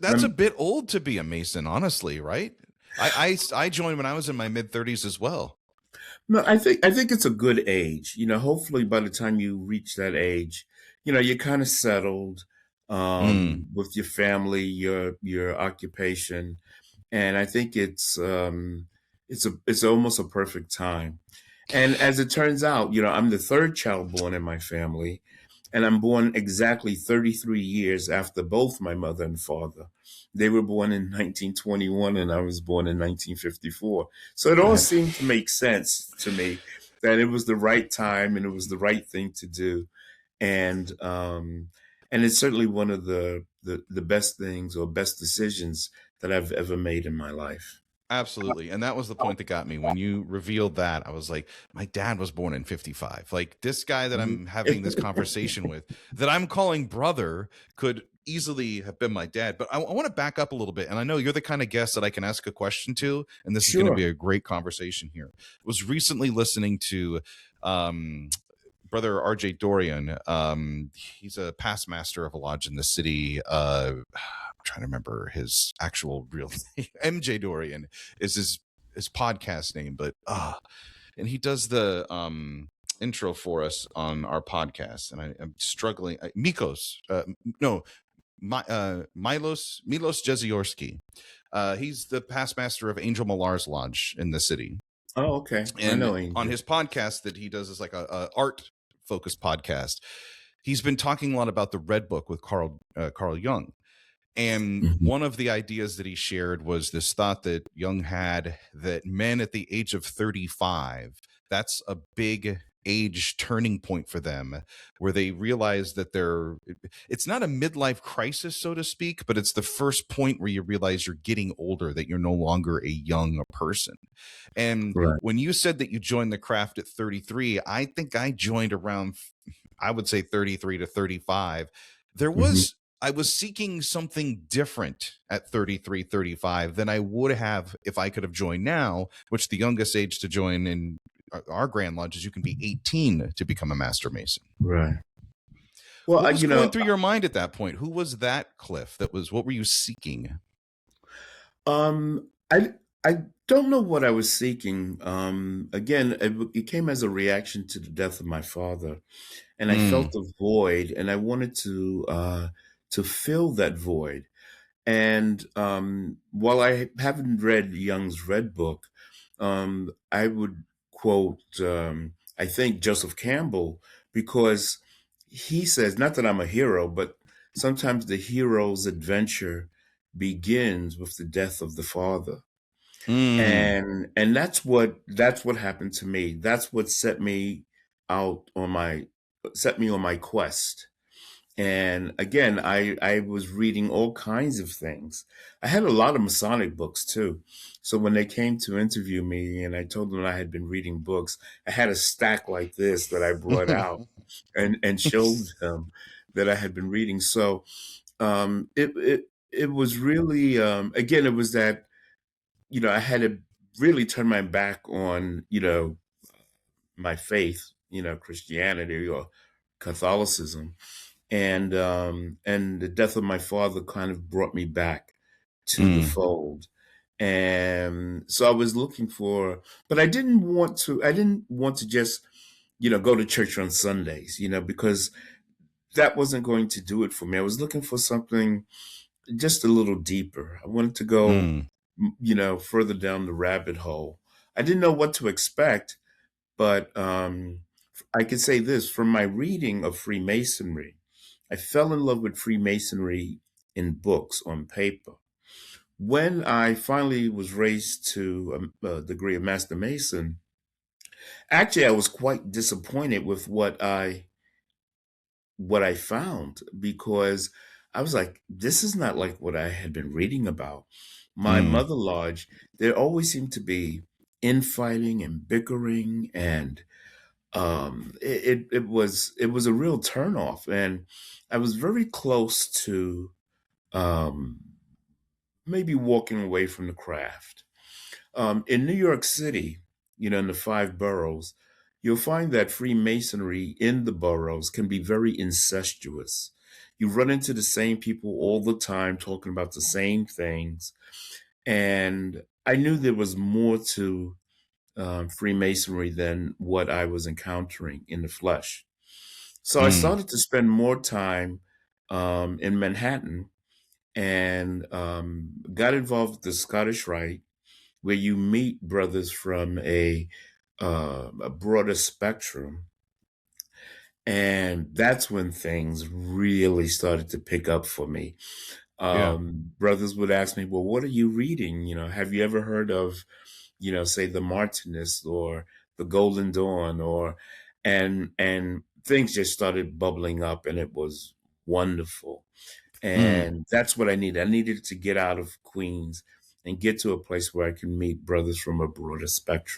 That's a bit old to be a Mason, honestly, right? I joined when I was in my mid-30s as well. No, I think it's a good age. Hopefully by the time you reach that age, you're kind of settled Mm. with your family, your occupation, and I think it's almost a perfect time. And as it turns out, I'm the third child born in my family, and I'm born exactly 33 years after both my mother and father. They were born in 1921 and I was born in 1954. So it all seemed to make sense to me that it was the right time and it was the right thing to do. And it's certainly one of the best things or best decisions that I've ever made in my life. Absolutely. And that was the point that got me. When you revealed that, I was like, my dad was born in 55. Like, this guy that I'm having this conversation with, that I'm calling brother, could easily have been my dad. But I want to back up a little bit. And I know you're the kind of guest that I can ask a question to, and this is going to Sure. be a great conversation here. I was recently listening to brother RJ Dorian. He's a past master of a lodge in the city. I'm trying to remember his actual real name. MJ Dorian is his podcast name, but and he does the intro for us on our podcast, and I'm struggling. Milos Jeziorski. He's the past master of Angel Millar's lodge in the city. Oh, okay. I And know Angel. on his podcast that he does is like a art focused podcast. He's been talking a lot about the Red Book with Carl Jung. And one of the ideas that he shared was this thought that Jung had that men at the age of 35, that's a big age turning point for them, where they realize that it's not a midlife crisis, so to speak, but it's the first point where you realize you're getting older, that you're no longer a young person. And Right. when you said that you joined the craft at 33, I think I joined around, I would say 33 to 35. I was seeking something different at 33, 35 than I would have if I could have joined now, which the youngest age to join in our Grand Lodge is you can be 18 to become a Master Mason. Right. Well, what was going through your mind at that point? Who was that Cliff? What were you seeking? I don't know what I was seeking. Again, it came as a reaction to the death of my father, and I felt a void, and I wanted to fill that void. And while I haven't read Jung's Red Book, I would quote, I think, Joseph Campbell, because he says, not that I'm a hero, but sometimes the hero's adventure begins with the death of the father. And that's what happened to me. That's what set me on my quest. And again, I was reading all kinds of things. I had a lot of Masonic books too. So when they came to interview me and I told them I had been reading books, I had a stack like this that I brought out and showed them that I had been reading. So it was really again, it was that, I had to really turn my back on, my faith, Christianity or Catholicism. And the death of my father kind of brought me back to the fold. And so I was looking but I didn't want to just, go to church on Sundays, because that wasn't going to do it for me. I was looking for something just a little deeper. I wanted to go, further down the rabbit hole. I didn't know what to expect, but I could say this from my reading of Freemasonry. I fell in love with Freemasonry in books, on paper. When I finally was raised to a degree of Master Mason, actually I was quite disappointed with what I found, because I was like, this is not like what I had been reading about. My mother lodge, there always seemed to be infighting and bickering, and it was a real turnoff. And I was very close to maybe walking away from the craft. In New York City, in the 5 boroughs, you'll find that Freemasonry in the boroughs can be very incestuous. you run into the same people all the time talking about the same things. And I knew there was more to Freemasonry than what I was encountering in the flesh. So I Mm. started to spend more time in Manhattan and got involved with the Scottish Rite, where you meet brothers from a broader spectrum. And that's when things really started to pick up for me. Yeah. Brothers would ask me, well, what are you reading? Have you ever heard of, say the Martinists or the Golden Dawn and things just started bubbling up, and it was wonderful. Mm. And that's what I needed. I needed to get out of Queens and get to a place where I can meet brothers from a broader spectrum.